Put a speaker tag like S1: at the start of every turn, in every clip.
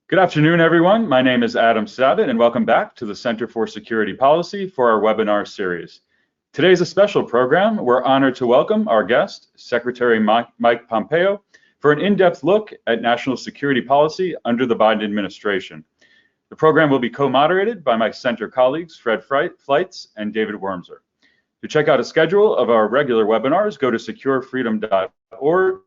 S1: Good afternoon, everyone. My name is Adam Sabat, and welcome back to the Center for Security Policy for our webinar series. Today is a special program. We're honored to welcome our guest, Secretary Mike Pompeo, for an in-depth look at national security policy under the Biden administration. The program will be co-moderated by my center colleagues, Fred Fleitz and David Wormser. To check out a schedule of our regular webinars, go to securefreedom.org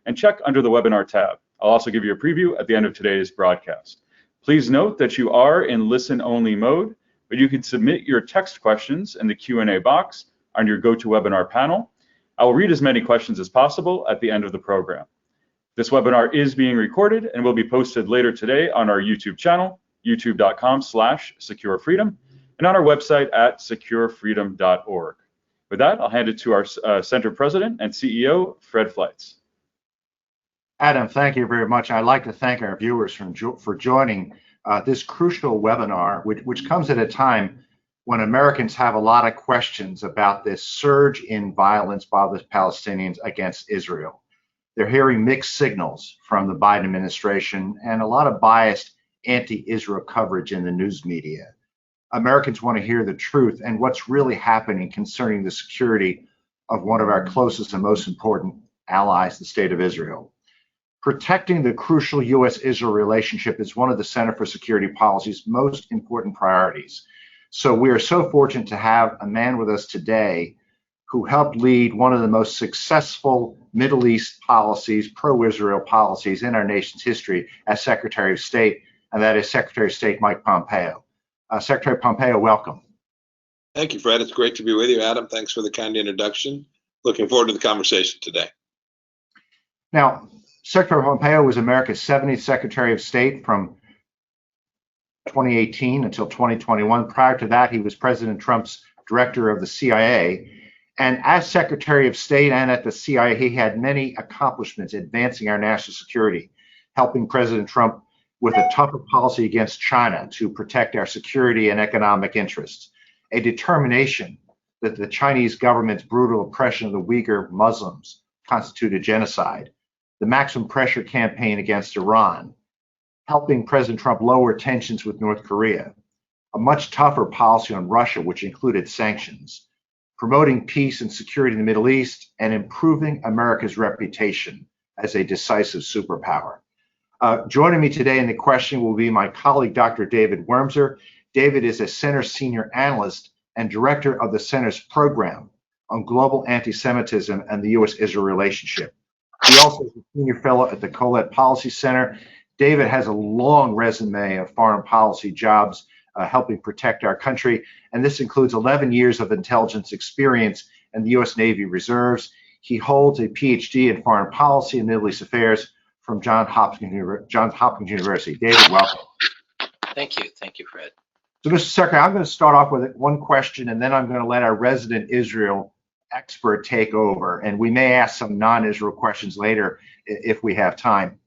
S1: and check under the webinar tab. I'll also give you a preview at the end of today's broadcast. Please note that you are in listen-only mode, but you can submit your text questions in the Q&A box on your GoToWebinar panel. I will read as many questions as possible at the end of the program. This webinar is being recorded and will be posted later today on our YouTube channel, youtube.com/securefreedom, and on our website at securefreedom.org. With that, I'll hand it to our Center President and CEO, Fred Fleitz.
S2: Adam, thank you very much. I'd like to thank our viewers for joining this crucial webinar, which comes at a time when Americans have a lot of questions about this surge in violence by the Palestinians against Israel. They're hearing mixed signals from the Biden administration and a lot of biased anti-Israel coverage in the news media. Americans want to hear the truth and what's really happening concerning the security of one of our closest and most important allies, the State of Israel. Protecting the crucial U.S.-Israel relationship is one of the Center for Security Policy's most important priorities. So we are so fortunate to have a man with us today who helped lead one of the most successful Middle East policies, pro-Israel policies in our nation's history as Secretary of State, and that is Secretary of State Mike Pompeo. Secretary Pompeo, welcome.
S3: Thank you, Fred. It's great to be with you, Adam. Thanks for the kind introduction. Looking forward to the conversation today.
S2: Now, Secretary Pompeo was America's 70th Secretary of State from 2018 until 2021. Prior to that, he was President Trump's director of the CIA. And as Secretary of State and at the CIA, he had many accomplishments advancing our national security, helping President Trump with a tougher policy against China to protect our security and economic interests, a determination that the Chinese government's brutal oppression of the Uyghur Muslims constituted genocide, the maximum pressure campaign against Iran, helping President Trump lower tensions with North Korea, a much tougher policy on Russia, which included sanctions, promoting peace and security in the Middle East, and improving America's reputation as a decisive superpower. Joining me today in the question will be my colleague, Dr. David Wormser. David is a Center Senior Analyst and Director of the Center's Program on Global Anti-Semitism and the U.S.-Israel relationship. He also is a Senior Fellow at the Colette Policy Center. David has a long resume of foreign policy jobs helping protect our country, and this includes 11 years of intelligence experience in the U.S. Navy Reserves. He holds a PhD in foreign policy and Middle East affairs from Johns Hopkins University. David, welcome.
S4: Thank you, Fred.
S2: So, Mr. Secretary, I'm going to start off with one question, and then I'm going to let our resident Israel expert take over, and we may ask some non-Israel questions later if we have time.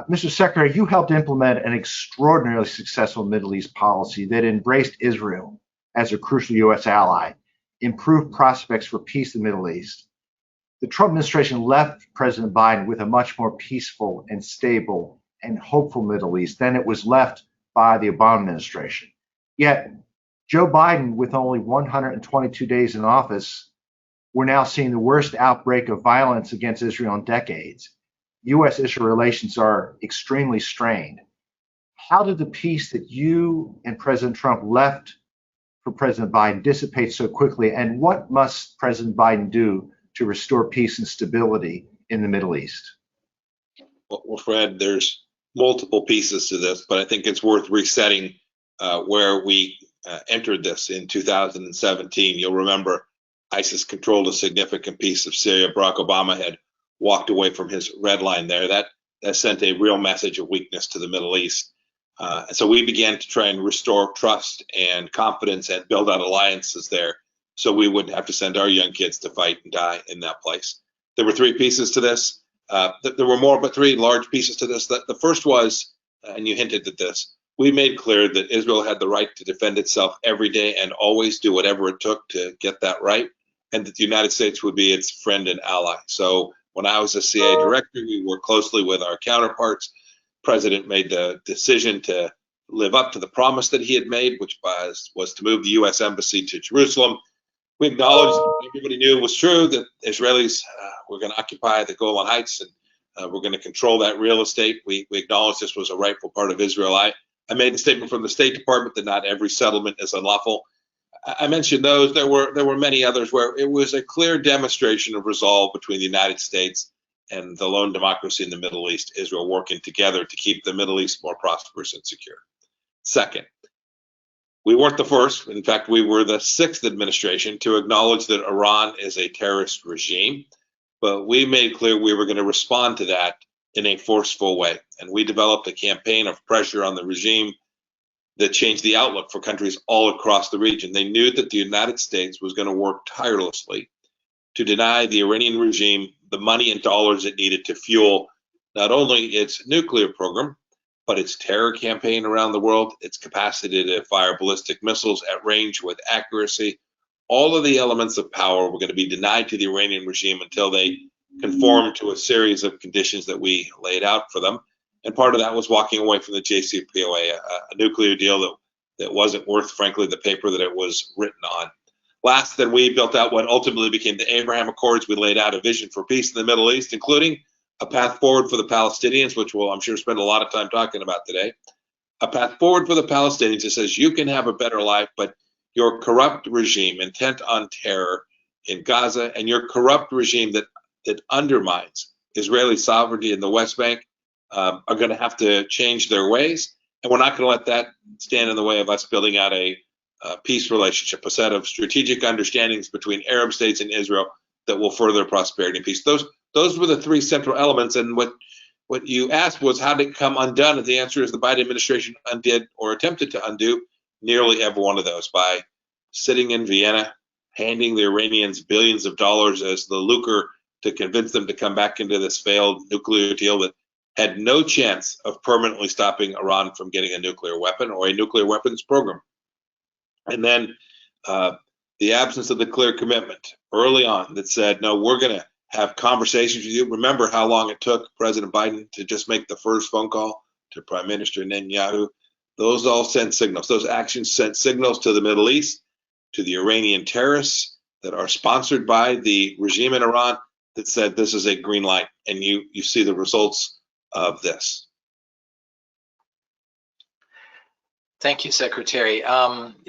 S2: Mr. Secretary, you helped implement an extraordinarily successful Middle East policy that embraced Israel as a crucial U.S. ally, improved prospects for peace in the Middle East. The Trump administration left President Biden with a much more peaceful and stable and hopeful Middle East than it was left by the Obama administration. Yet, Joe Biden, with only 122 days in office, we're now seeing the worst outbreak of violence against Israel in decades. U.S.-Israel relations are extremely strained. How did the peace that you and President Trump left for President Biden dissipate so quickly, and what must President Biden do to restore peace and stability in the Middle East?
S3: Well, Fred, there's multiple pieces to this, but I think it's worth resetting where we entered this in 2017. You'll remember ISIS controlled a significant piece of Syria. Barack Obama had walked away from his red line there. That sent a real message of weakness to the Middle East. And so we began to try and restore trust and confidence and build out alliances there so we wouldn't have to send our young kids to fight and die in that place. There were three pieces to this. There were more, but three large pieces to this. The first was, and you hinted at this, we made clear that Israel had the right to defend itself every day and always do whatever it took to get that right, and that the United States would be its friend and ally. So when I was a CIA director, we worked closely with our counterparts president made the decision to live up to the promise that he had made, which was to move the U.S. embassy to Jerusalem. We acknowledged, everybody knew it was true, that Israelis were going to occupy the Golan Heights and we're going to control that real estate. We acknowledged this was a rightful part of Israel. I made the statement from the State Department that not every settlement is unlawful. I mentioned those. There were many others where it was a clear demonstration of resolve between the United States and the lone democracy in the Middle East, Israel, working together to keep the Middle East more prosperous and secure. Second, we weren't the first. In fact, we were the sixth administration to acknowledge that Iran is a terrorist regime, but we made clear we were going to respond to that in a forceful way. And we developed a campaign of pressure on the regime that changed the outlook for countries all across the region. They knew that the United States was going to work tirelessly to deny the Iranian regime the money and dollars it needed to fuel not only its nuclear program, but its terror campaign around the world, its capacity to fire ballistic missiles at range with accuracy. All of the elements of power were going to be denied to the Iranian regime until they conformed to a series of conditions that we laid out for them. And part of that was walking away from the JCPOA, a nuclear deal that wasn't worth, frankly, the paper that it was written on. Last, then we built out what ultimately became the Abraham Accords. We laid out a vision for peace in the Middle East, including a path forward for the Palestinians, which we'll, I'm sure, spend a lot of time talking about today. A path forward for the Palestinians that says you can have a better life, but your corrupt regime intent on terror in Gaza and your corrupt regime that undermines Israeli sovereignty in the West Bank are going to have to change their ways. And we're not going to let that stand in the way of us building out a peace relationship, a set of strategic understandings between Arab states and Israel that will further prosperity and peace. Those were the three central elements. And what you asked was how did it come undone? And the answer is the Biden administration undid or attempted to undo nearly every one of those by sitting in Vienna, handing the Iranians billions of dollars as the lucre to convince them to come back into this failed nuclear deal that had no chance of permanently stopping Iran from getting a nuclear weapon or a nuclear weapons program. And then the absence of the clear commitment early on that said, no, we're going to have conversations with you. Remember how long it took President Biden to just make the first phone call to Prime Minister Netanyahu? Those all sent signals. Those actions sent signals to the Middle East, to the Iranian terrorists that are sponsored by the regime in Iran that said this is a green light, and you see the results of this.
S4: Thank you, Secretary.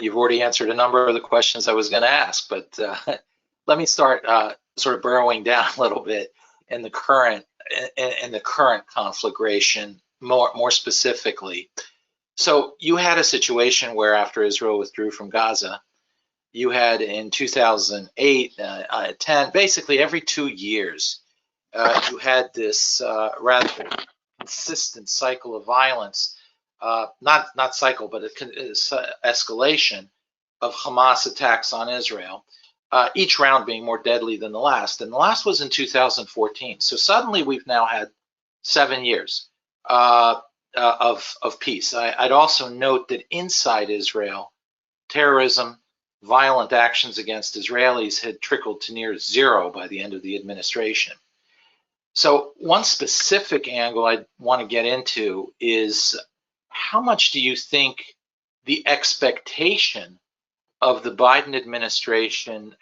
S4: You've already answered a number of the questions I was going to ask, but let me start sort of burrowing down a little bit in the current conflagration, more specifically. So you had a situation where after Israel withdrew from Gaza, you had in 2008, 10, basically every 2 years, you had this rather consistent cycle of violence. Not cycle, but escalation of Hamas attacks on Israel, each round being more deadly than the last. And the last was in 2014. So suddenly we've now had 7 years of peace. I'd also note that inside Israel, terrorism, violent actions against Israelis had trickled to near zero by the end of the administration. So one specific angle I want to get into is how much do you think the expectation of the Biden administration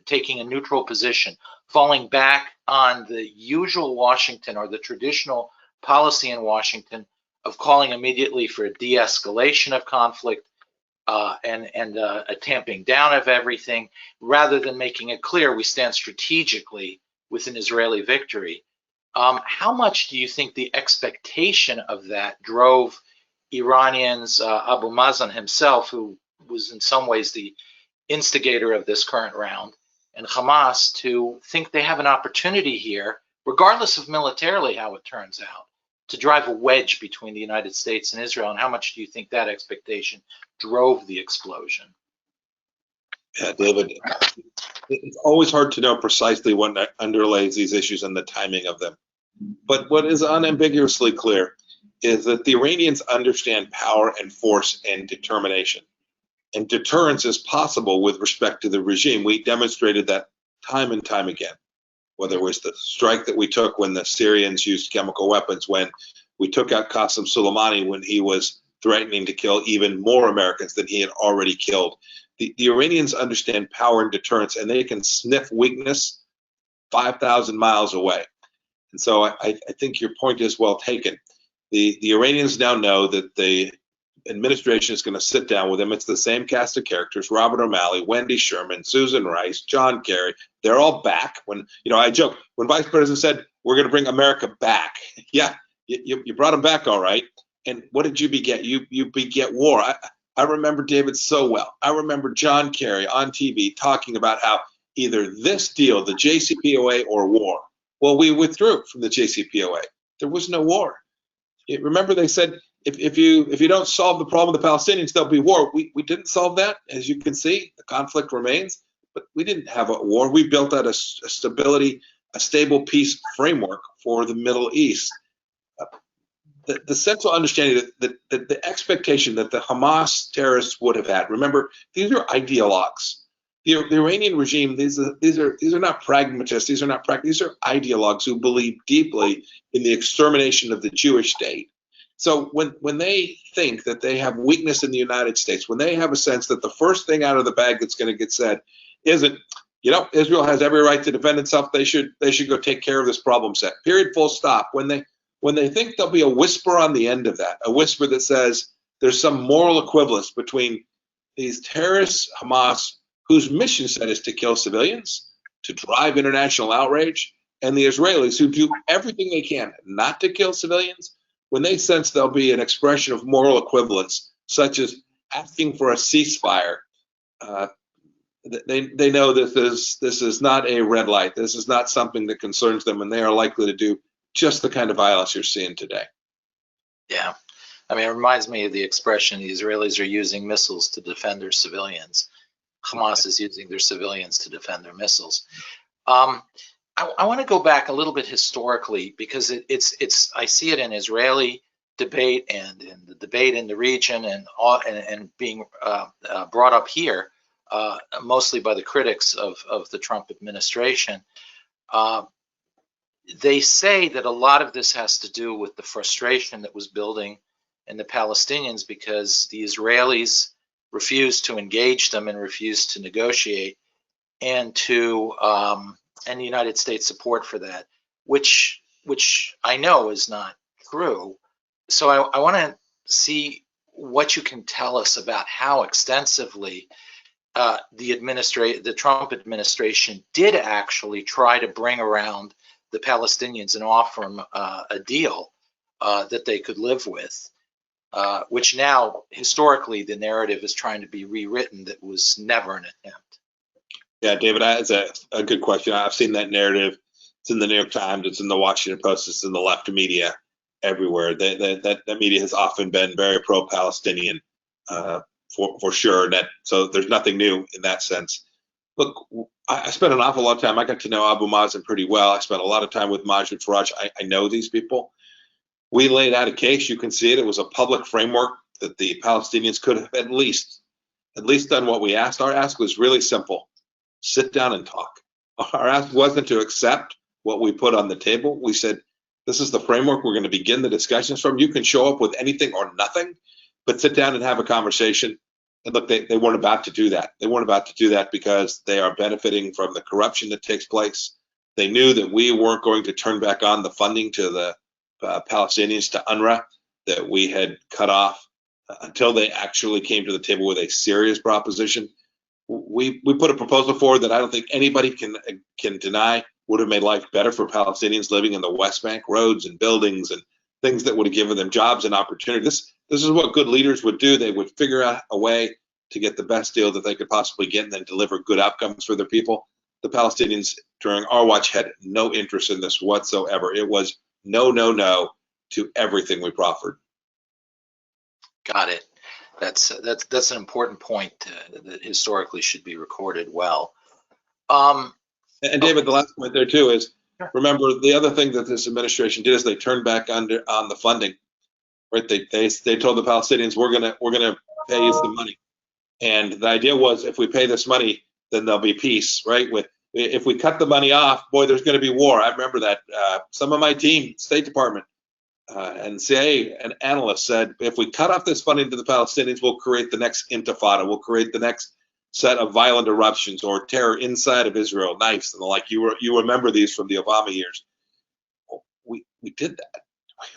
S4: taking a neutral position, falling back on the usual Washington or the traditional policy in Washington of calling immediately for a de-escalation of conflict and a tamping down of everything, rather than making it clear we stand strategically with an Israeli victory? How much do you think the expectation of that drove Iranians, Abu Mazen himself, who was in some ways the instigator of this current round, and Hamas to think they have an opportunity here, regardless of militarily how it turns out, to drive a wedge between the United States and Israel? And how much do you think that expectation drove the explosion?
S3: Yeah, David, it's always hard to know precisely what underlays these issues and the timing of them. But what is unambiguously clear is that the Iranians understand power and force and determination. And deterrence is possible with respect to the regime. We demonstrated that time and time again, whether it was the strike that we took when the Syrians used chemical weapons, when We took out Qasem Soleimani when he was threatening to kill even more Americans than he had already killed. The Iranians understand power and deterrence, and they can sniff weakness 5,000 miles away. And so I think your point is well taken. The Iranians now know that the administration is going to sit down with them. It's the same cast of characters: Robert O'Malley, Wendy Sherman, Susan Rice, John Kerry. They're all back. When, you know, I joke, when Vice President said, we're going to bring America back. Yeah, you brought them back, all right. And what did you beget? You beget war. I remember, David, so well. I remember John Kerry on TV talking about how either this deal, the JCPOA, or war. Well, we withdrew from the JCPOA. There was no war. Remember, they said, if you don't solve the problem of the Palestinians, there'll be war. We didn't solve that. As you can see, the conflict remains, but we didn't have a war. We built out a stable peace framework for the Middle East. The central understanding that the expectation that the Hamas terrorists would have had. Remember, these are ideologues. The Iranian regime, these are not pragmatists. These are not practical. These are ideologues who believe deeply in the extermination of the Jewish state. So when they think that they have weakness in the United States, when they have a sense that the first thing out of the bag that's going to get said isn't, you know, Israel has every right to defend itself, they should go take care of this problem set. Period. Full stop. When they think there'll be a whisper on the end of that, a whisper that says there's some moral equivalence between these terrorists, Hamas, whose mission set is to kill civilians, to drive international outrage, and the Israelis, who do everything they can not to kill civilians, when they sense there'll be an expression of moral equivalence, such as asking for a ceasefire, they know that this is not a red light. This is not something that concerns them, and they are likely to do just the kind of violence you're seeing today.
S4: Yeah. I mean, it reminds me of the expression, the Israelis are using missiles to defend their civilians. Hamas is using their civilians to defend their missiles. I want to go back a little bit historically, because it's I see it in Israeli debate and in the debate in the region and being brought up here, mostly by the critics of the Trump administration. They say that a lot of this has to do with the frustration that was building in the Palestinians because the Israelis refused to engage them and refused to negotiate, and the United States support for that, which I know is not true. So I want to see what you can tell us about how extensively the Trump administration did actually try to bring around the Palestinians and offer them a deal that they could live with, which now historically the narrative is trying to be rewritten that was never an attempt.
S3: Yeah, David, that's a good question. I've seen that narrative. It's in the New York Times. It's in the Washington Post. It's in the left media everywhere. That media has often been very pro-Palestinian, for sure. So there's nothing new in that sense. Look, I spent an awful lot of time. I got to know Abu Mazen pretty well. I spent a lot of time with Majid Faraj. I know these people. We laid out a case. You can see it. It was a public framework that the Palestinians could have at least done what we asked. Our ask was really simple. Sit down and talk. Our ask wasn't to accept what we put on the table. We said, this is the framework we're going to begin the discussions from. You can show up with anything or nothing, but sit down and have a conversation. And look, they weren't about to do that. They weren't about to do that because they are benefiting from the corruption that takes place. They knew that we weren't going to turn back on the funding to the Palestinians, to UNRWA, that we had cut off until they actually came to the table with a serious proposition. We put a proposal forward that I don't think anybody can deny would have made life better for Palestinians living in the West Bank, roads and buildings and things that would have given them jobs and opportunity. This is what good leaders would do. They would figure out a way to get the best deal that they could possibly get and then deliver good outcomes for their people. The Palestinians during our watch had no interest in this whatsoever. It was no to everything we proffered.
S4: Got it. That's an important point that historically should be recorded well.
S3: And David, the last point there too is, remember, the other thing that this administration did is they turned back on the funding. Right? They told the Palestinians, we're gonna pay you some money, and the idea was if we pay this money, then there'll be peace. Right? If we cut the money off, boy, there's going to be war. I remember that. Some of my team, State Department, And CIA and analysts said, if we cut off this funding to the Palestinians, we'll create the next intifada, we'll create the next set of violent eruptions or terror inside of Israel, knives and the like. You remember these from the Obama years. We did that.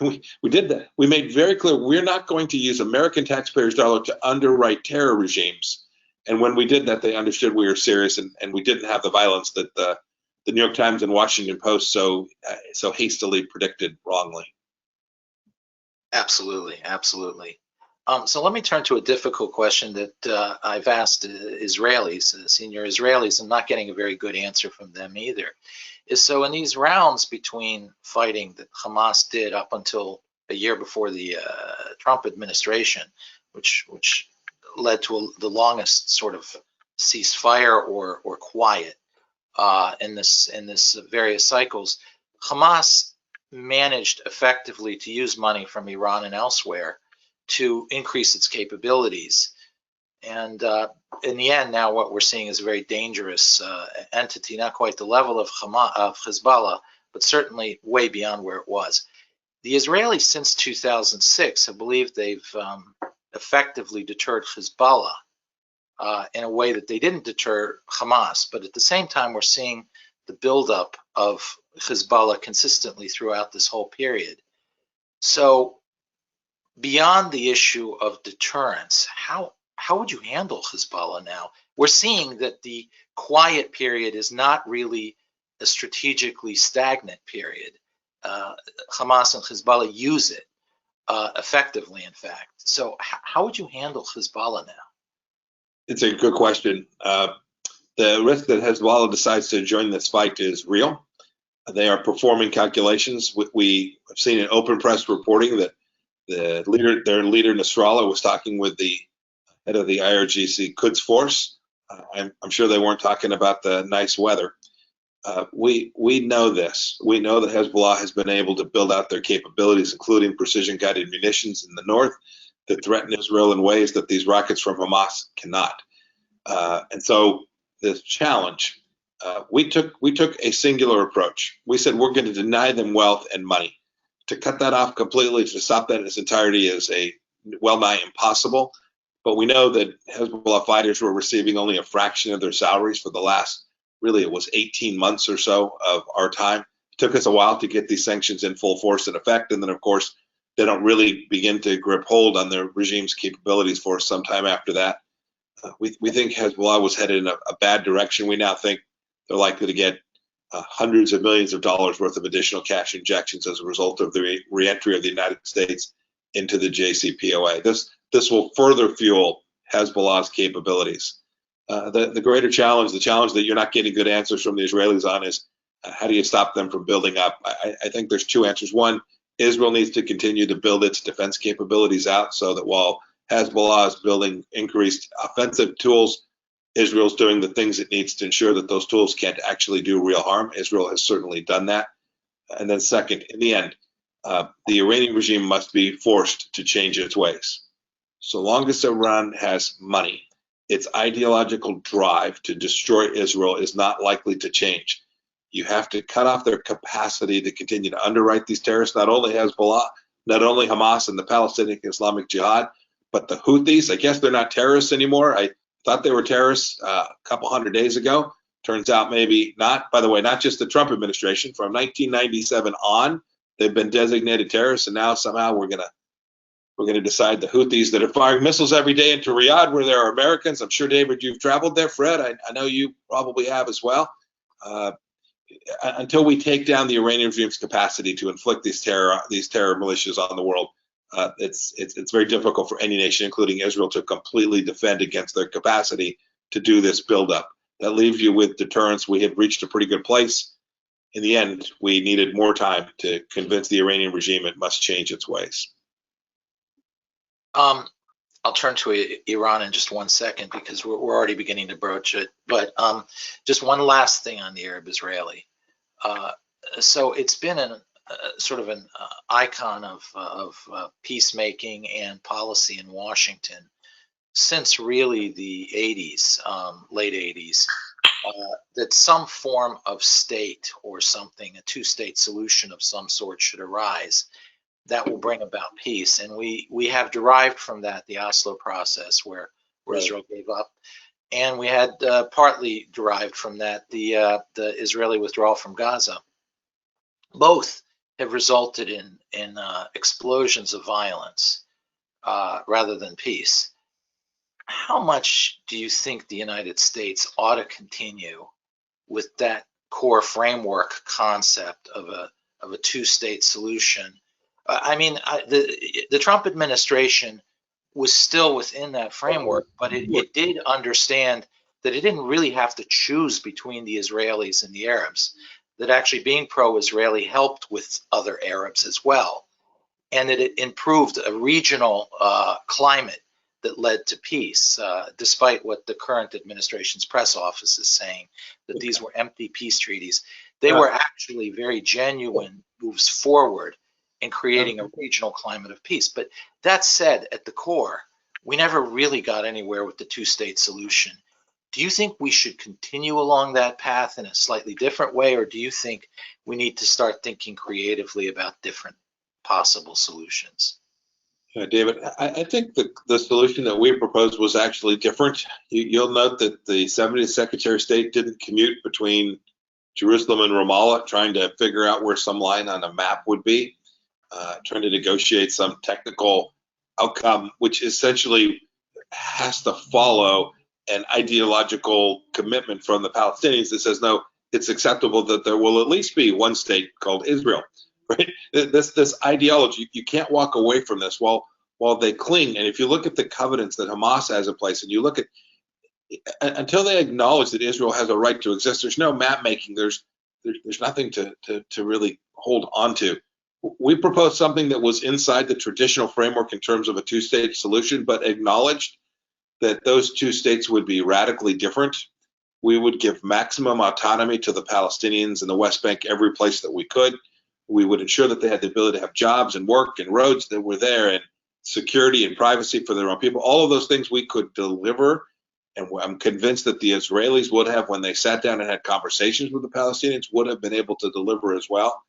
S3: We did that. We made very clear we're not going to use American taxpayers' dollar to underwrite terror regimes. And when we did that, they understood we were serious, and we didn't have the violence that the New York Times and Washington Post so hastily predicted wrongly.
S4: Absolutely, absolutely. So let me turn to a difficult question that I've asked Israelis, senior Israelis. I'm not getting a very good answer from them either. So in these rounds between fighting that Hamas did up until a year before the Trump administration, which led to the longest sort of ceasefire or quiet in this various cycles, Hamas managed effectively to use money from Iran and elsewhere to increase its capabilities. And in the end, now what we're seeing is a very dangerous entity, not quite the level of Hezbollah, but certainly way beyond where it was. The Israelis, since 2006, have believed they've effectively deterred Hezbollah in a way that they didn't deter Hamas. But at the same time, we're seeing the buildup of Hezbollah consistently throughout this whole period. So beyond the issue of deterrence, how would you handle Hezbollah now? We're seeing that the quiet period is not really a strategically stagnant period. Hamas and Hezbollah use it effectively, in fact. So how would you handle Hezbollah now?
S3: It's a good question. The risk that Hezbollah decides to join this fight is real. They are performing calculations. We have seen in open press reporting that their leader Nasrallah was talking with the head of the IRGC Quds force. I'm sure they weren't talking about the nice weather. We know this. We know that Hezbollah has been able to build out their capabilities, including precision-guided munitions in the north, that threaten Israel in ways that these rockets from Hamas cannot. And so the challenge, we took a singular approach. We said we're going to deny them wealth and money. To cut that off completely, to stop that in its entirety, is a well-nigh impossible. But we know that Hezbollah fighters were receiving only a fraction of their salaries for the last, really, it was 18 months or so of our time. It took us a while to get these sanctions in full force and effect. And then, of course, they don't really begin to grip hold on their regime's capabilities for some time after that. We think Hezbollah was headed in a bad direction. We now think they're likely to get hundreds of millions of dollars worth of additional cash injections as a result of the reentry of the United States into the JCPOA. This will further fuel Hezbollah's capabilities. The greater challenge, the challenge that you're not getting good answers from the Israelis on, is how do you stop them from building up? I think there's two answers. One, Israel needs to continue to build its defense capabilities out so that while Hezbollah is building increased offensive tools, Israel's doing the things it needs to ensure that those tools can't actually do real harm. Israel has certainly done that. And then second, in the end, the Iranian regime must be forced to change its ways. So long as Iran has money, its ideological drive to destroy Israel is not likely to change. You have to cut off their capacity to continue to underwrite these terrorists, not only Hezbollah, not only Hamas and the Palestinian Islamic Jihad, but the Houthis. I guess they're not terrorists anymore. I thought they were terrorists a couple hundred days ago. Turns out maybe not. By the way, not just the Trump administration. From 1997 on, they've been designated terrorists, and now somehow we're gonna decide the Houthis that are firing missiles every day into Riyadh, where there are Americans. I'm sure, David, you've traveled there. Fred, I know you probably have as well. Until we take down the Iranian regime's capacity to inflict these terror militias on the world, it's very difficult for any nation, including Israel, to completely defend against their capacity to do this buildup. That leaves you with deterrence. We had reached a pretty good place. In the end, we needed more time to convince the Iranian regime it must change its ways.
S4: I'll turn to Iran in just one second because we're already beginning to broach it. But just one last thing on the Arab-Israeli. So it's been sort of an icon of peacemaking and policy in Washington since really the 80s, late 80s, that some form of state or something, a two-state solution of some sort should arise. that will bring about peace. And we have derived from that the Oslo process where Israel gave up. And we had partly derived from that the Israeli withdrawal from Gaza. Both have resulted in explosions of violence rather than peace. How much do you think the United States ought to continue with that core framework concept of a two-state solution? I mean, the Trump administration was still within that framework, but it did understand that it didn't really have to choose between the Israelis and the Arabs, that actually being pro-Israeli helped with other Arabs as well, and that it improved a regional climate that led to peace, despite what the current administration's press office is saying, that these were empty peace treaties. They were actually very genuine moves forward in creating a regional climate of peace. But that said, at the core, we never really got anywhere with the two-state solution. Do you think we should continue along that path in a slightly different way, or do you think we need to start thinking creatively about different possible solutions?
S3: David, I think the solution that we proposed was actually different. You'll note that the 70th Secretary of State didn't commute between Jerusalem and Ramallah trying to figure out where some line on a map would be, trying to negotiate some technical outcome, which essentially has to follow an ideological commitment from the Palestinians that says, no, it's acceptable that there will at least be one state called Israel. Right? This ideology, you can't walk away from this while they cling. And if you look at the covenants that Hamas has in place, and you look at until they acknowledge that Israel has a right to exist, there's no map making. There's nothing to really hold on to. We proposed something that was inside the traditional framework in terms of a two-state solution, but acknowledged that those two states would be radically different. We would give maximum autonomy to the Palestinians in the West Bank every place that we could. We would ensure that they had the ability to have jobs and work and roads that were there and security and privacy for their own people. All of those things we could deliver. And I'm convinced that the Israelis would have, when they sat down and had conversations with the Palestinians, would have been able to deliver as well.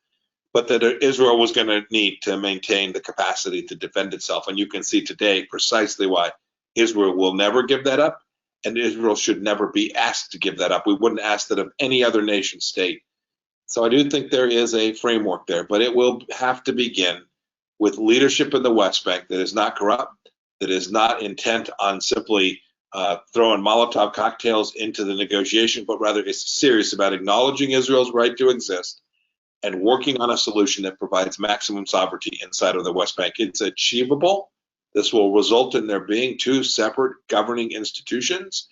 S3: But that Israel was going to need to maintain the capacity to defend itself. And you can see today precisely why Israel will never give that up. And Israel should never be asked to give that up. We wouldn't ask that of any other nation state. So I do think there is a framework there, but it will have to begin with leadership in the West Bank that is not corrupt, that is not intent on simply throwing Molotov cocktails into the negotiation, but rather is serious about acknowledging Israel's right to exist and working on a solution that provides maximum sovereignty inside of the West Bank. It's achievable. This will result in there being two separate governing institutions,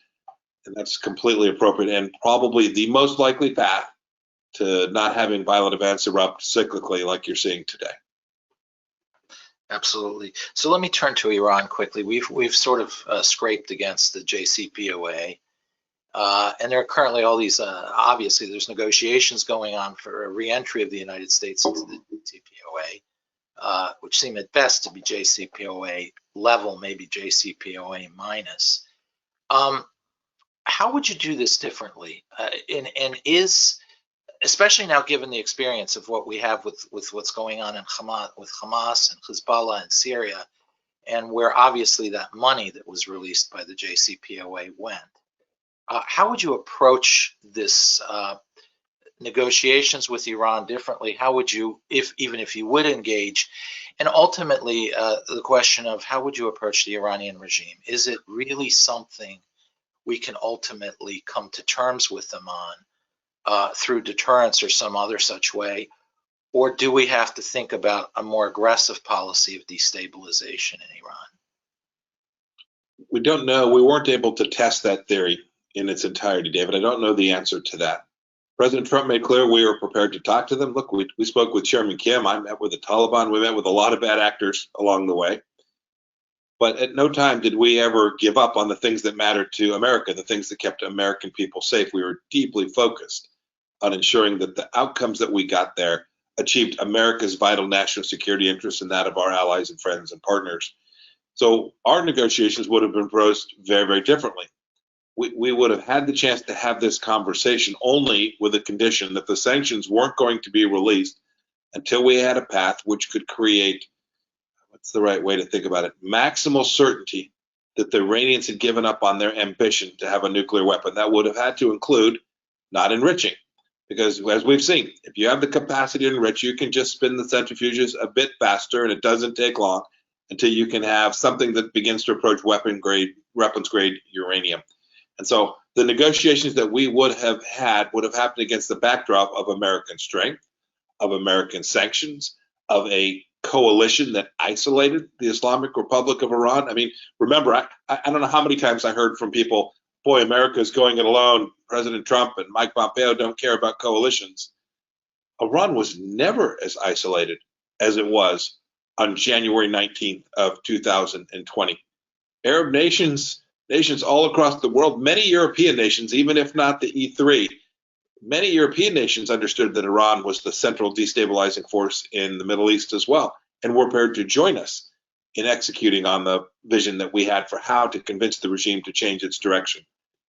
S3: and that's completely appropriate and probably the most likely path to not having violent events erupt cyclically like you're seeing today.
S4: Absolutely. So let me turn to Iran quickly. We've sort of scraped against the JCPOA, and there are currently all these. Obviously, there's negotiations going on for a re-entry of the United States into the JCPOA, which seem at best to be JCPOA level, maybe JCPOA minus. How would you do this differently? And is, especially now given the experience of what we have with what's going on in Hamas and Hezbollah in Syria, and where obviously that money that was released by the JCPOA went, how would you approach this negotiations with Iran differently? How would you, even if you would engage? And ultimately, the question of how would you approach the Iranian regime? Is it really something we can ultimately come to terms with them on through deterrence or some other such way? Or do we have to think about a more aggressive policy of destabilization in Iran?
S3: We don't know. We weren't able to test that theory in its entirety, David. I don't know the answer to that. President Trump made clear we were prepared to talk to them. Look, we spoke with Chairman Kim. I met with the Taliban. We met with a lot of bad actors along the way. But at no time did we ever give up on the things that mattered to America, the things that kept American people safe. We were deeply focused on ensuring that the outcomes that we got there achieved America's vital national security interests and that of our allies and friends and partners. So our negotiations would have been approached very, very differently. We would have had the chance to have this conversation only with a condition that the sanctions weren't going to be released until we had a path which could create That's the right way to think about it. Maximal certainty that the Iranians had given up on their ambition to have a nuclear weapon. That would have had to include not enriching, because as we've seen, if you have the capacity to enrich, you can just spin the centrifuges a bit faster, and it doesn't take long until you can have something that begins to approach weapons grade uranium. And so the negotiations that we would have had would have happened against the backdrop of American strength, of American sanctions, of a coalition that isolated the Islamic Republic of Iran. I mean, remember, I don't know how many times I heard from people, boy, America's going it alone. President Trump and Mike Pompeo don't care about coalitions. Iran was never as isolated as it was on January 19th of 2020. Arab nations all across the world, many European nations, even if not the E3, many European nations understood that Iran was the central destabilizing force in the Middle East as well, and were prepared to join us in executing on the vision that we had for how to convince the regime to change its direction.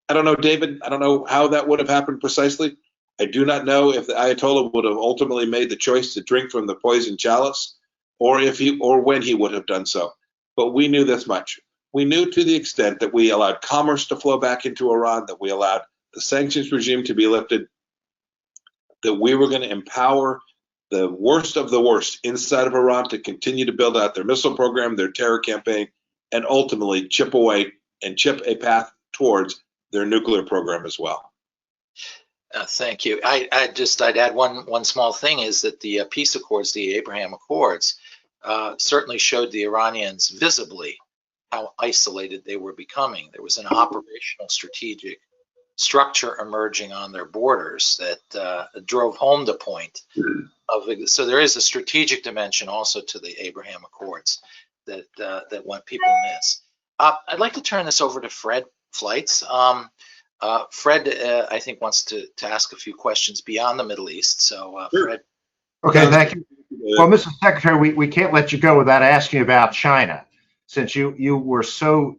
S3: I don't know, David, I don't know how that would have happened precisely. I do not know if the Ayatollah would have ultimately made the choice to drink from the poison chalice, or when he would have done so. But we knew this much. We knew to the extent that we allowed commerce to flow back into Iran, that we allowed the sanctions regime to be lifted, that we were going to empower the worst of the worst inside of Iran to continue to build out their missile program, their terror campaign, and ultimately chip away and chip a path towards their nuclear program as well.
S4: Thank you. I'd add one small thing, is that the peace accords, the Abraham Accords, certainly showed the Iranians visibly how isolated they were becoming. There was an operational strategic structure emerging on their borders that drove home the point of it. So there is a strategic dimension also to the Abraham Accords that what people miss. I'd like to turn this over to Fred Fleitz. Fred, I think, wants to ask a few questions beyond the Middle East. So, Fred.
S2: Okay, thank you. Well, Mr. Secretary, we can't let you go without asking about China, since you were so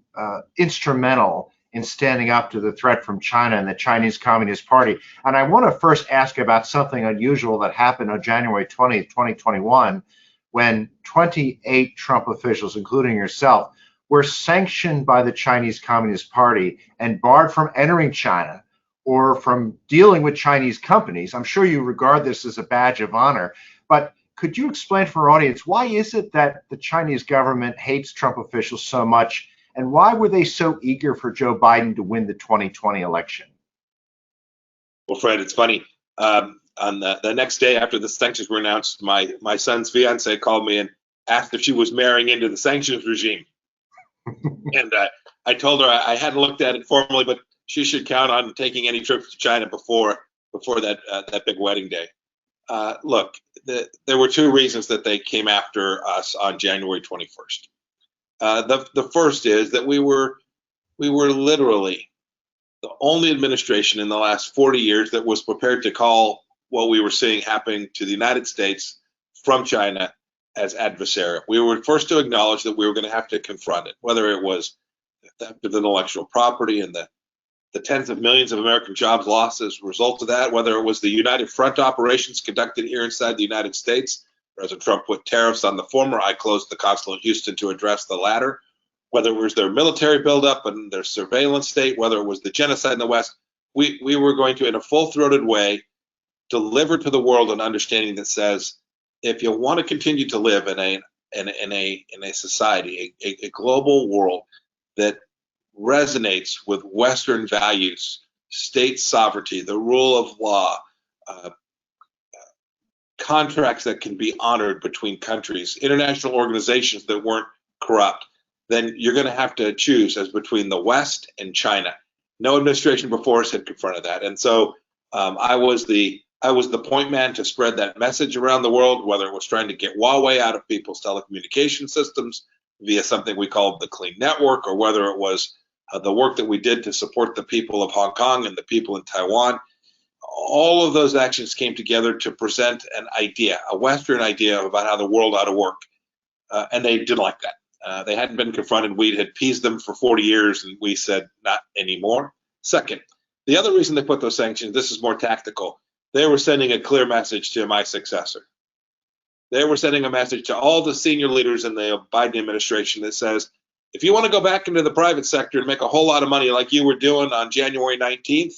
S2: instrumental in standing up to the threat from China and the Chinese Communist Party. And I want to first ask about something unusual that happened on January 20th, 2021, when 28 Trump officials, including yourself, were sanctioned by the Chinese Communist Party and barred from entering China or from dealing with Chinese companies. I'm sure you regard this as a badge of honor, but could you explain for our audience, why is it that the Chinese government hates Trump officials so much, and why were they so eager for Joe Biden to win the 2020 election?
S3: Well, Fred, it's funny. On the next day after the sanctions were announced, my son's fiance called me and asked if she was marrying into the sanctions regime. And I told her I hadn't looked at it formally, but she should count on taking any trips to China before that big wedding day. Look, there were two reasons that they came after us on January 21st. The first is that we were literally the only administration in the last 40 years that was prepared to call what we were seeing happening to the United States from China as adversarial. We were first to acknowledge that we were going to have to confront it, whether it was the theft of intellectual property and the tens of millions of American jobs lost as a result of that, whether it was the United Front operations conducted here inside the United States. President Trump put tariffs on the former. I closed the consulate in Houston to address the latter. Whether it was their military buildup and their surveillance state, whether it was the genocide in the West, we were going to, in a full-throated way, deliver to the world an understanding that says, if you want to continue to live in a society, a global world that resonates with Western values, state sovereignty, the rule of law, contracts that can be honored between countries, international organizations that weren't corrupt, then you're going to have to choose as between the West and China. No administration before us had confronted that, and so I was the point man to spread that message around the world, whether it was trying to get Huawei out of people's telecommunication systems via something we called the Clean Network, or whether it was the work that we did to support the people of Hong Kong and the people in Taiwan. All of those actions came together to present an idea, a Western idea about how the world ought to work, and they didn't like that. They hadn't been confronted. We had appeased them for 40 years, and we said, not anymore. Second, the other reason they put those sanctions, this is more tactical. They were sending a clear message to my successor They were sending a message to all the senior leaders in the Biden administration that says, if you want to go back into the private sector and make a whole lot of money like you were doing on January 19th,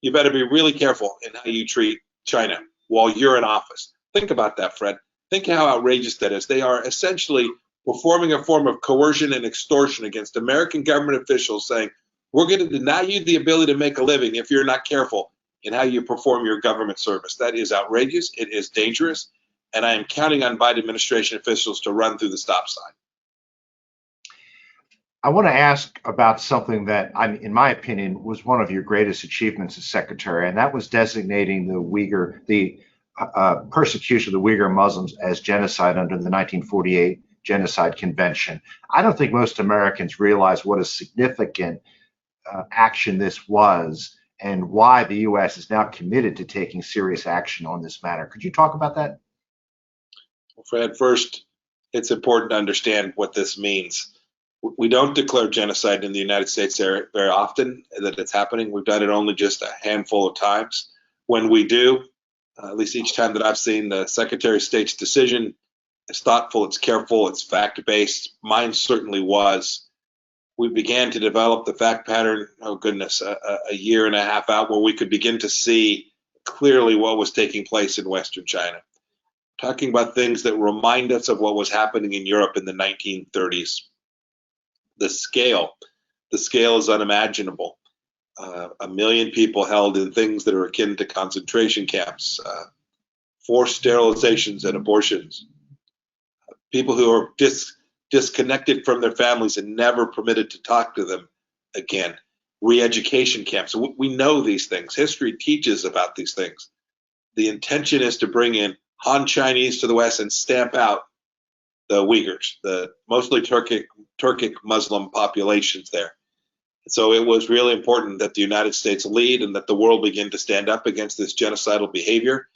S3: you better be really careful in how you treat China while you're in office. Think about that, Fred. Think how outrageous that is. They are essentially performing a form of coercion and extortion against American government officials, saying, we're going to deny you the ability to make a living if you're not careful in how you perform your government service. That is outrageous. It is dangerous. And I am counting on Biden administration officials to run through the stop sign.
S2: I want to ask about something that, in my opinion, was one of your greatest achievements as secretary, and that was designating the persecution of the Uyghur Muslims as genocide under the 1948 Genocide Convention. I don't think most Americans realize what a significant action this was and why the U.S. is now committed to taking serious action on this matter. Could you talk about that?
S3: Well, Fred, first, it's important to understand what this means. We don't declare genocide in the United States very often that it's happening. We've done it only just a handful of times. When we do, at least each time that I've seen, the Secretary of State's decision is thoughtful, it's careful, it's fact-based. Mine certainly was. We began to develop the fact pattern, oh goodness, a year and a half out, where we could begin to see clearly what was taking place in Western China. Talking about things that remind us of what was happening in Europe in the 1930s. The scale is unimaginable. 1 million people held in things that are akin to concentration camps, forced sterilizations and abortions, people who are disconnected from their families and never permitted to talk to them again, re-education camps. We know these things. History teaches about these things. The intention is to bring in Han Chinese to the West and stamp out the Uyghurs, the mostly Turkic Muslim populations there. And so it was really important that the United States lead and that the world begin to stand up against this genocidal behavior.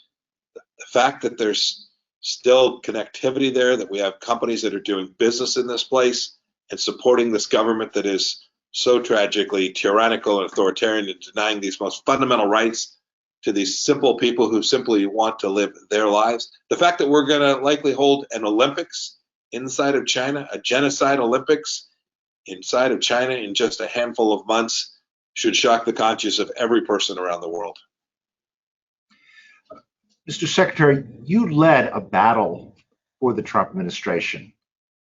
S3: The fact that there's still connectivity there, that we have companies that are doing business in this place and supporting this government that is so tragically tyrannical and authoritarian and denying these most fundamental rights to these simple people who simply want to live their lives. The fact that we're going to likely hold an Olympics inside of China, a genocide Olympics inside of China in just a handful of months, should shock the conscience of every person around the world.
S2: Mr. Secretary, you led a battle for the Trump administration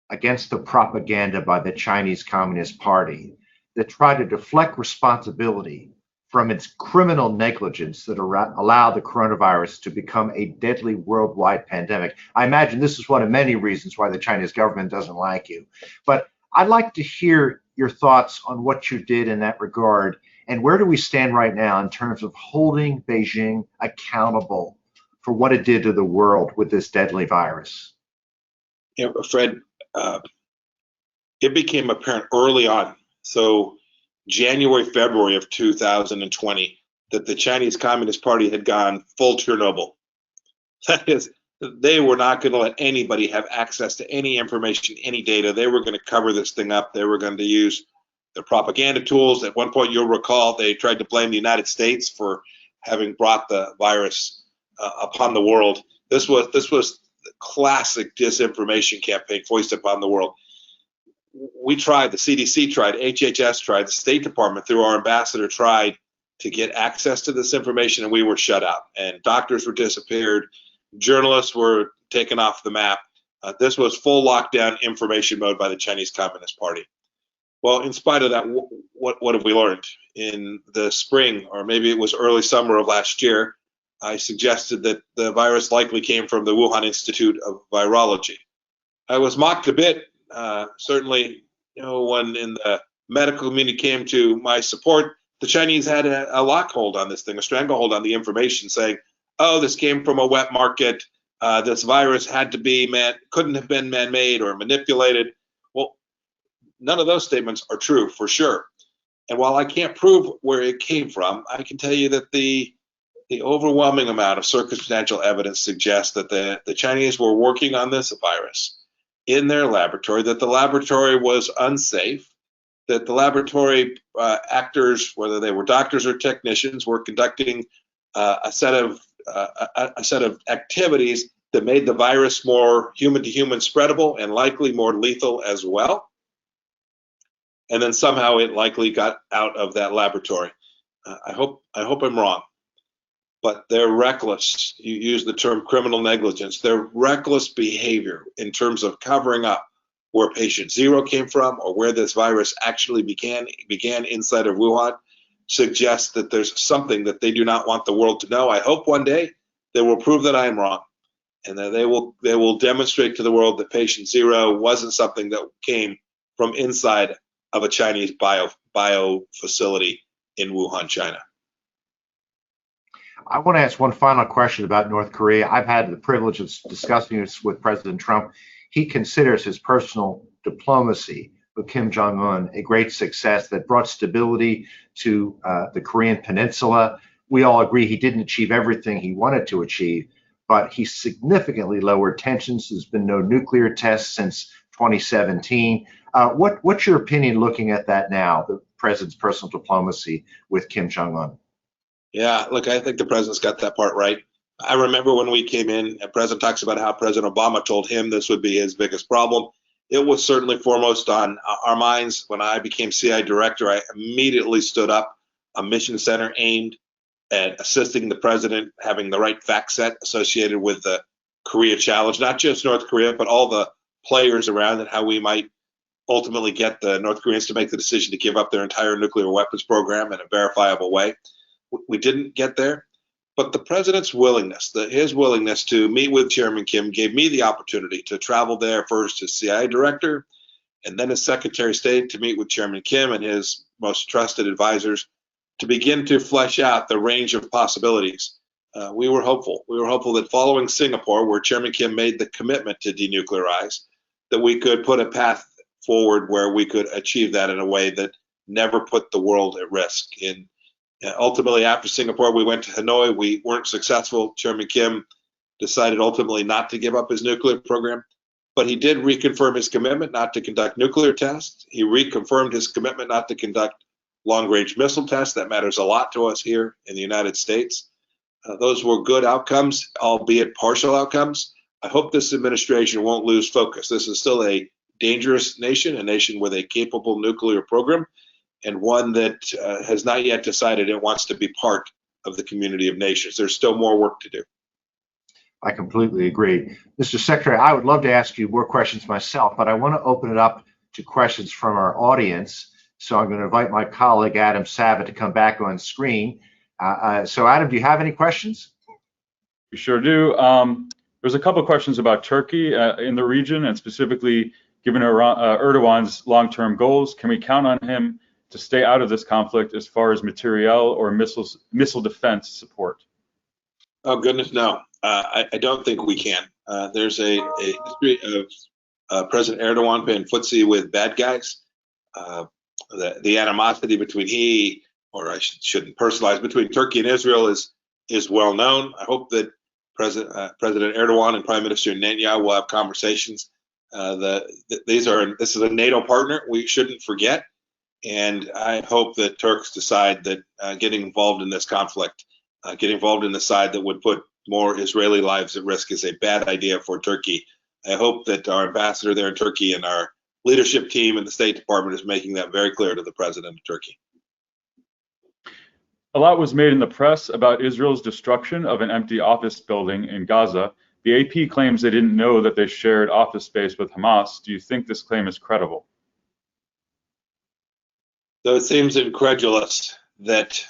S2: against the propaganda by the Chinese Communist Party that tried to deflect responsibility from its criminal negligence that allowed the coronavirus to become a deadly worldwide pandemic. I imagine this is one of many reasons why the Chinese government doesn't like you. But I'd like to hear your thoughts on what you did in that regard, and where do we stand right now in terms of holding Beijing accountable for what it did to the world with this deadly virus?
S3: Yeah, Fred, it became apparent early on. So January, February of 2020, that the Chinese Communist Party had gone full Chernobyl. That is, they were not going to let anybody have access to any information, any data. They were going to cover this thing up. They were going to use their propaganda tools. At one point, you'll recall, they tried to blame the United States for having brought the virus upon the world. This was the classic disinformation campaign foisted upon the world. We tried, the CDC tried, HHS tried, the State Department through our ambassador tried to get access to this information, and we were shut out. And doctors were disappeared, journalists were taken off the map. This was full lockdown information mode by the Chinese Communist Party. Well, in spite of that, what have we learned? In the spring, or maybe it was early summer of last year, I suggested that the virus likely came from the Wuhan Institute of Virology. I was mocked a bit. Certainly, when in the medical community came to my support, the Chinese had a lockhold on this thing, a stranglehold on the information, saying, "Oh, this came from a wet market. This virus had to be couldn't have been man-made or manipulated." Well, none of those statements are true for sure. And while I can't prove where it came from, I can tell you that the overwhelming amount of circumstantial evidence suggests that the Chinese were working on this virus in their laboratory, that the laboratory was unsafe, that the laboratory actors, whether they were doctors or technicians, were conducting a set of activities that made the virus more human-to-human spreadable and likely more lethal as well. And then somehow it likely got out of that laboratory. I hope I'm wrong, but they're reckless. You use the term criminal negligence. Their reckless behavior in terms of covering up where patient 0 came from or where this virus actually began inside of Wuhan suggests that there's something that they do not want the world to know. I hope one day they will prove that I am wrong, and that they will demonstrate to the world that patient 0 wasn't something that came from inside of a Chinese bio facility in Wuhan, China.
S2: I want to ask one final question about North Korea. I've had the privilege of discussing this with President Trump. He considers his personal diplomacy with Kim Jong-un a great success that brought stability to the Korean Peninsula. We all agree he didn't achieve everything he wanted to achieve, but he significantly lowered tensions. There's been no nuclear tests since 2017. What's your opinion looking at that now, the president's personal diplomacy with Kim Jong-un?
S3: Yeah, look, I think the president's got that part right. I remember when we came in, the president talks about how President Obama told him this would be his biggest problem. It was certainly foremost on our minds. When I became CIA director, I immediately stood up a mission center aimed at assisting the president having the right fact set associated with the Korea challenge, not just North Korea, but all the players around it, how we might ultimately get the North Koreans to make the decision to give up their entire nuclear weapons program in a verifiable way. We didn't get there, but the president's willingness, his willingness to meet with Chairman Kim gave me the opportunity to travel there first as CIA director and then as Secretary of State to meet with Chairman Kim and his most trusted advisors to begin to flesh out the range of possibilities. We were hopeful. We were hopeful that following Singapore, where Chairman Kim made the commitment to denuclearize, that we could put a path forward where we could achieve that in a way that never put the world at risk. Ultimately, after Singapore, we went to Hanoi. We weren't successful. Chairman Kim decided ultimately not to give up his nuclear program, but he did reconfirm his commitment not to conduct nuclear tests. He reconfirmed his commitment not to conduct long-range missile tests. That matters a lot to us here in the United States. Those were good outcomes, albeit partial outcomes. I hope this administration won't lose focus. This is still a dangerous nation, a nation with a capable nuclear program, and one that has not yet decided it wants to be part of the community of nations. There's still more work to do.
S2: I completely agree. Mr. Secretary, I would love to ask you more questions myself, but I want to open it up to questions from our audience. So I'm going to invite my colleague, Adam Savitt, to come back on screen. So Adam, do you have any questions?
S1: We sure do. There's a couple of questions about Turkey in the region, and specifically, given Erdogan's long-term goals, can we count on him to stay out of this conflict as far as materiel or missile defense support?
S3: Oh, goodness, no. I don't think we can. There's a history of President Erdogan playing footsie with bad guys. The animosity between shouldn't personalize, between Turkey and Israel is well known. I hope that President Erdogan and Prime Minister Netanyahu will have conversations. This is a NATO partner. We shouldn't forget. And I hope that Turks decide that getting involved in this conflict, getting involved in the side that would put more Israeli lives at risk is a bad idea for Turkey. I hope that our ambassador there in Turkey and our leadership team in the State Department is making that very clear to the president of Turkey.
S1: A lot was made in the press about Israel's destruction of an empty office building in Gaza. The AP claims they didn't know that they shared office space with Hamas. Do you think this claim is credible?
S3: So it seems incredulous that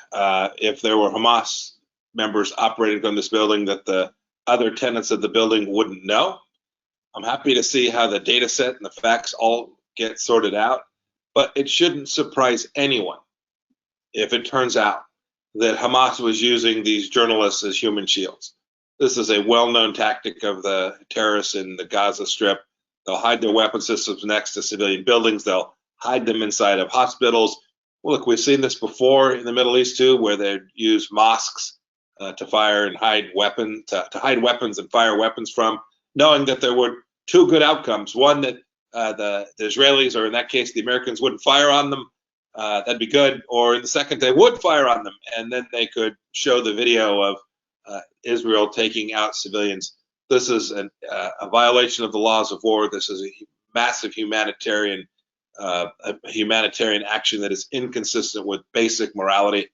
S3: if there were Hamas members operating on this building, that the other tenants of the building wouldn't know. I'm happy to see how the data set and the facts all get sorted out, but it shouldn't surprise anyone if it turns out that Hamas was using these journalists as human shields. This is a well-known tactic of the terrorists in the Gaza Strip. They'll hide their weapon systems next to civilian buildings. They'll hide them inside of hospitals. Well, look, we've seen this before in the Middle East too, where they use mosques to fire and hide weapons, to hide weapons and fire weapons from, knowing that there were two good outcomes. One, that the Israelis, or in that case, the Americans, wouldn't fire on them. That'd be good. Or in the second, they would fire on them, and then they could show the video of Israel taking out civilians. This is a violation of the laws of war. This is a massive humanitarian action that is inconsistent with basic morality.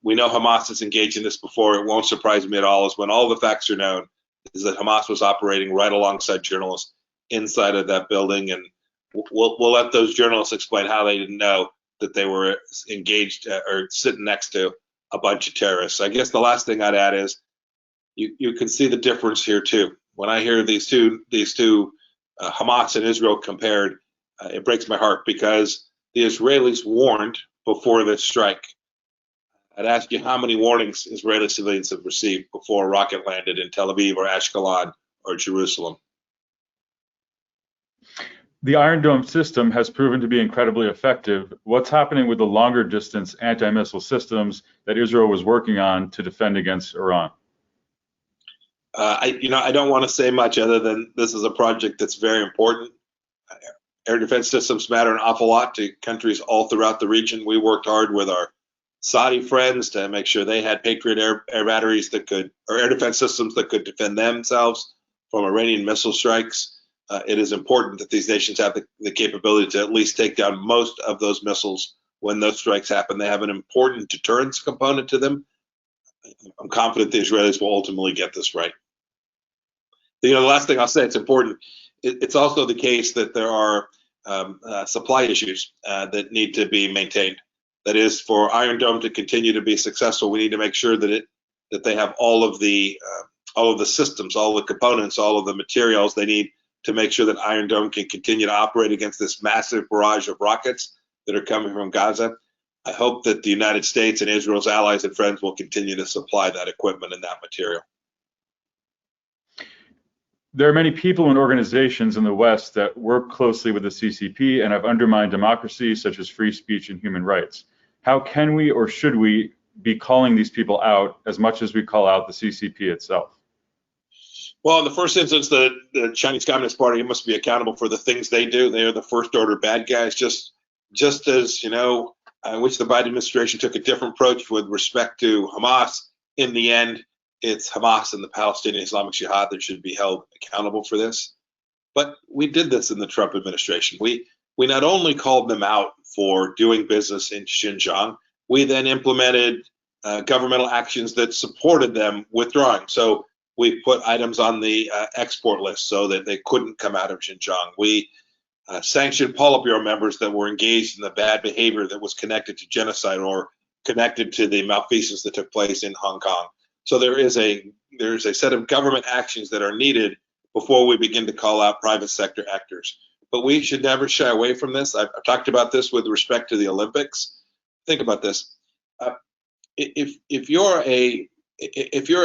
S3: We know Hamas has engaged in this before. It won't surprise me at all, is when all the facts are known, is that Hamas was operating right alongside journalists inside of that building, and we'll let those journalists explain how they didn't know that they were engaged or sitting next to a bunch of terrorists. I guess the last thing I'd add is you can see the difference here too. When I hear these two Hamas and Israel compared, it breaks my heart, because the Israelis warned before this strike. I'd ask you how many warnings Israeli civilians have received before a rocket landed in Tel Aviv or Ashkelon or Jerusalem.
S1: The Iron Dome system has proven to be incredibly effective. What's happening with the longer distance anti-missile systems that Israel was working on to defend against Iran?
S3: I don't want to say much other than this is a project that's very important. Air defense systems matter an awful lot to countries all throughout the region. We worked hard with our Saudi friends to make sure they had Patriot air batteries that could, or air defense systems that could defend themselves from Iranian missile strikes. It is important that these nations have the capability to at least take down most of those missiles when those strikes happen. They have an important deterrence component to them. I'm confident the Israelis will ultimately get this right. The last thing I'll say, it's important. It's also the case that there are supply issues that need to be maintained. That is, for Iron Dome to continue to be successful, we need to make sure that they have all of the systems, all the components, all of the materials they need to make sure that Iron Dome can continue to operate against this massive barrage of rockets that are coming from Gaza. I hope that the United States and Israel's allies and friends will continue to supply that equipment and that material.
S1: There are many people and organizations in the West that work closely with the CCP and have undermined democracy, such as free speech and human rights. How can we, or should we, be calling these people out as much as we call out the CCP itself?
S3: Well, in the first instance, the Chinese Communist Party must be accountable for the things they do. They are the first order bad guys, just as, I wish the Biden administration took a different approach with respect to Hamas. In the end, it's Hamas and the Palestinian Islamic Jihad that should be held accountable for this. But we did this in the Trump administration. We not only called them out for doing business in Xinjiang, we then implemented governmental actions that supported them withdrawing. So we put items on the export list so that they couldn't come out of Xinjiang. We sanctioned Politburo members that were engaged in the bad behavior that was connected to genocide or connected to the malfeasance that took place in Hong Kong. So there is a set of government actions that are needed before we begin to call out private sector actors. But we should never shy away from this. I've talked about this with respect to the Olympics. Think about this. If you're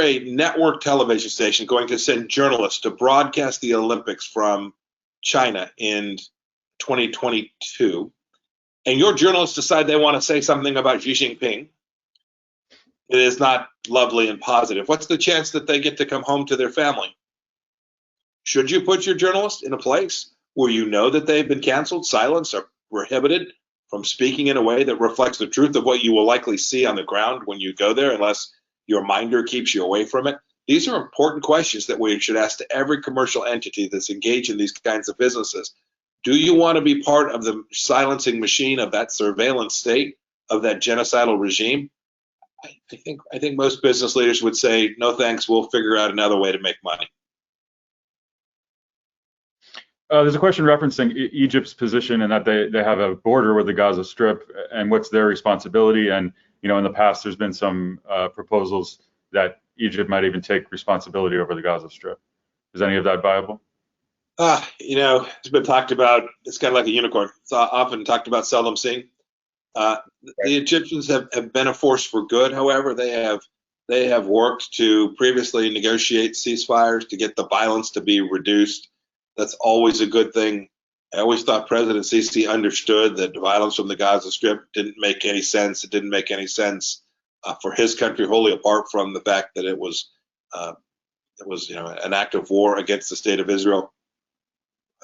S3: a network television station going to send journalists to broadcast the Olympics from China in 2022, and your journalists decide they want to say something about Xi Jinping, it is not lovely and positive. What's the chance that they get to come home to their family? Should you put your journalists in a place where you know that they've been canceled, silenced, or prohibited from speaking in a way that reflects the truth of what you will likely see on the ground when you go there, unless your minder keeps you away from it? These are important questions that we should ask to every commercial entity that's engaged in these kinds of businesses. Do you want to be part of the silencing machine of that surveillance state, of that genocidal regime? I think most business leaders would say, no thanks, we'll figure out another way to make money.
S1: There's a question referencing Egypt's position and that they have a border with the Gaza Strip and what's their responsibility. And, in the past, there's been some proposals that Egypt might even take responsibility over the Gaza Strip. Is any of that viable?
S3: It's been talked about. It's kind of like a unicorn. It's often talked about, seldom seen. The Egyptians have been a force for good. However, they have worked to previously negotiate ceasefires to get the violence to be reduced. That's always a good thing. I always thought President Sisi understood that violence from the Gaza Strip didn't make any sense. It didn't make any sense for his country, wholly apart from the fact that it was an act of war against the state of Israel.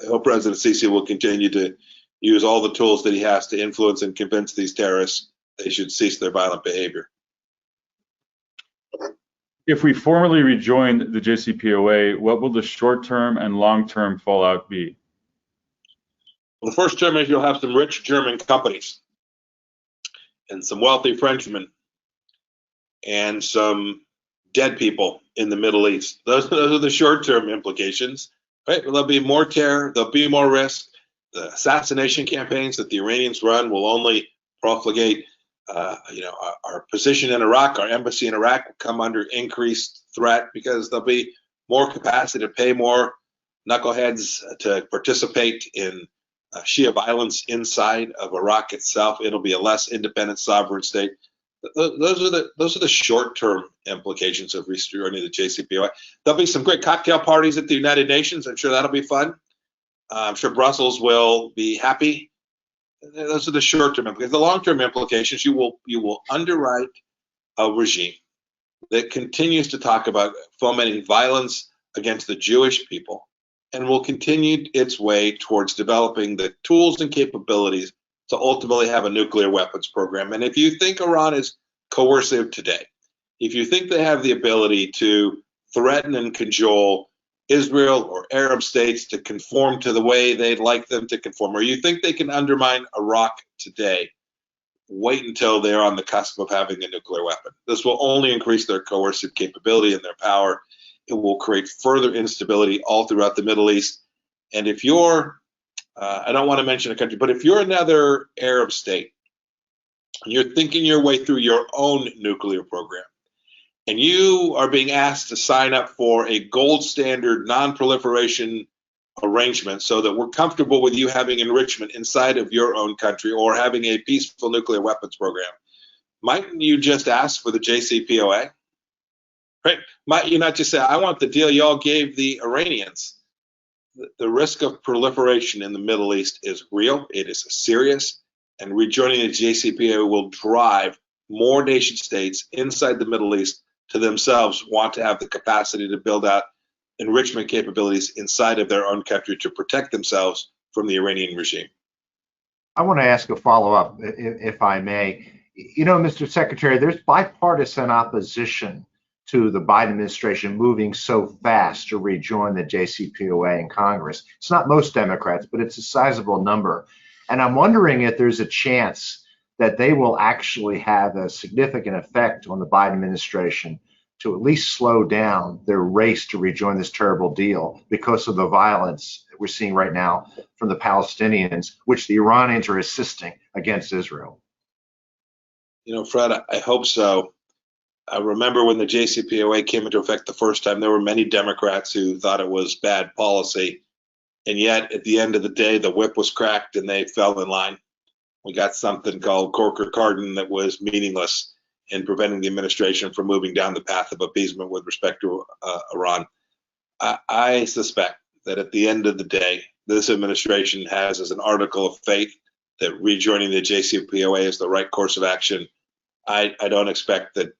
S3: I hope President Sisi will continue to use all the tools that he has to influence and convince these terrorists they should cease their violent behavior.
S1: If we formally rejoin the JCPOA, what will the short-term and long-term fallout be?
S3: Well, the first term is you'll have some rich German companies and some wealthy Frenchmen and some dead people in the Middle East. Those are the short-term implications, right? There'll be more terror, there'll be more risk. The assassination campaigns that the Iranians run will only profligate. Our position in Iraq, our embassy in Iraq, will come under increased threat because there'll be more capacity to pay more knuckleheads to participate in Shia violence inside of Iraq itself. It'll be a less independent sovereign state. Those are the short-term implications of rejoining the JCPOA. There'll be some great cocktail parties at the United Nations. I'm sure that'll be fun. I'm sure Brussels will be happy. Those are the short-term implications. The long-term implications, you will underwrite a regime that continues to talk about fomenting violence against the Jewish people and will continue its way towards developing the tools and capabilities to ultimately have a nuclear weapons program. And if you think Iran is coercive today, if you think they have the ability to threaten and cajole Israel or Arab states to conform to the way they'd like them to conform, or you think they can undermine Iraq today, wait until they're on the cusp of having a nuclear weapon. This will only increase their coercive capability and their power. It will create further instability all throughout the Middle East. And if you're, I don't want to mention a country, but if you're another Arab state, and you're thinking your way through your own nuclear program, and you are being asked to sign up for a gold standard non-proliferation arrangement so that we're comfortable with you having enrichment inside of your own country or having a peaceful nuclear weapons program, mightn't you just ask for the JCPOA? Right? Might you not just say, I want the deal y'all gave the Iranians? The risk of proliferation in the Middle East is real, it is serious, and rejoining the JCPOA will drive more nation states inside the Middle East to themselves want to have the capacity to build out enrichment capabilities inside of their own country to protect themselves from the Iranian regime.
S2: I want to ask a follow-up, if I may. You know, Mr. Secretary, there's bipartisan opposition to the Biden administration moving so fast to rejoin the JCPOA in Congress. It's not most Democrats, but it's a sizable number. And I'm wondering if there's a chance that they will actually have a significant effect on the Biden administration to at least slow down their race to rejoin this terrible deal because of the violence that we're seeing right now from the Palestinians, which the Iranians are assisting against Israel.
S3: You know, Fred, I hope so. I remember when the JCPOA came into effect the first time, there were many Democrats who thought it was bad policy. And yet, at the end of the day, the whip was cracked and they fell in line. We got something called Corker-Cardin that was meaningless in preventing the administration from moving down the path of appeasement with respect to Iran. I suspect that at the end of the day, this administration has as an article of faith that rejoining the JCPOA is the right course of action. I don't expect that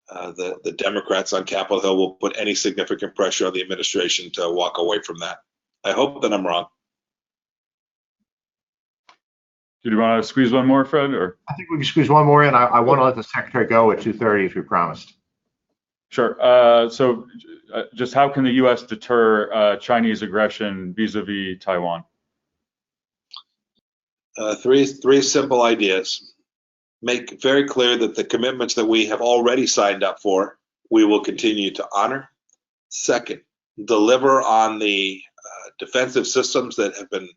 S3: the Democrats on Capitol Hill will put any significant pressure on the administration to walk away from that. I hope that I'm wrong.
S1: Did you want to squeeze one more, Fred? Or
S2: I think we can squeeze one more in. I want to let the Secretary go at 2:30 as we promised.
S1: Sure. Just how can the U.S. deter Chinese aggression vis-a-vis Taiwan?
S3: Three simple ideas. Make very clear that the commitments that we have already signed up for, we will continue to honor. Second, deliver on the defensive systems that have been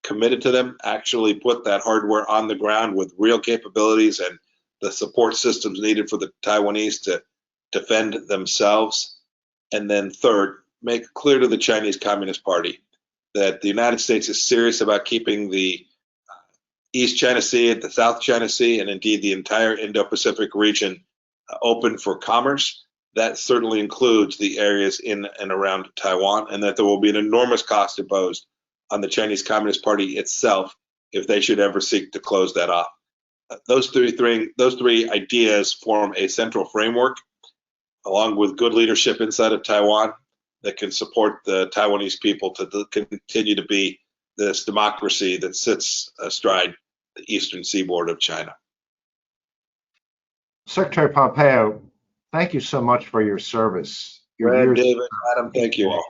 S3: committed to them, actually put that hardware on the ground with real capabilities and the support systems needed for the Taiwanese to defend themselves. And then third, make clear to the Chinese Communist Party that the United States is serious about keeping the East China Sea, the South China Sea, and indeed the entire Indo-Pacific region open for commerce. That certainly includes the areas in and around Taiwan, and that there will be an enormous cost imposed on the Chinese Communist Party itself if they should ever seek to close that off. Those three ideas form a central framework, along with good leadership inside of Taiwan, that can support the Taiwanese people to continue to be this democracy that sits astride the eastern seaboard of China.
S2: Secretary Pompeo, thank you so much for your service. Your
S3: Fred,
S2: years
S3: David, Adam, thank you all.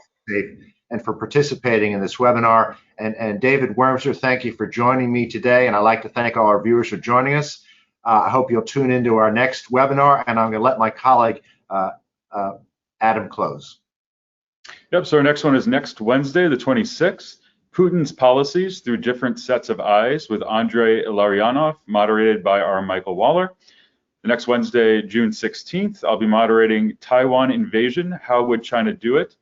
S2: and for participating in this webinar. And David Wormser, thank you for joining me today. And I'd like to thank all our viewers for joining us. I hope you'll tune into our next webinar, and I'm going to let my colleague Adam close.
S1: Yep, so our next one is next Wednesday, the 26th, Putin's Policies Through Different Sets of Eyes with Andrei Ilarionov, moderated by our Michael Waller. The next Wednesday, June 16th, I'll be moderating Taiwan Invasion, How Would China Do It?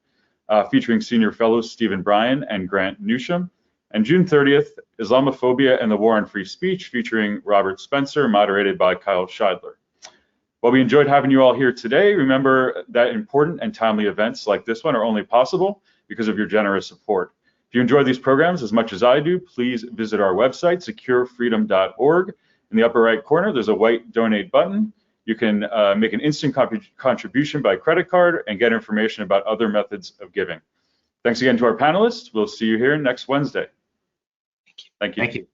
S1: Featuring senior fellows Stephen Bryan and Grant Newsham. And June 30th, Islamophobia and the War on Free Speech, featuring Robert Spencer, moderated by Kyle Scheidler. While we enjoyed having you all here today, remember that important and timely events like this one are only possible because of your generous support. If you enjoy these programs as much as I do, please visit our website, securefreedom.org. In the upper right corner, there's a white donate button. You can make an instant contribution by credit card and get information about other methods of giving. Thanks again to our panelists. We'll see you here next Wednesday.
S4: Thank you.
S1: Thank you.
S2: Thank you.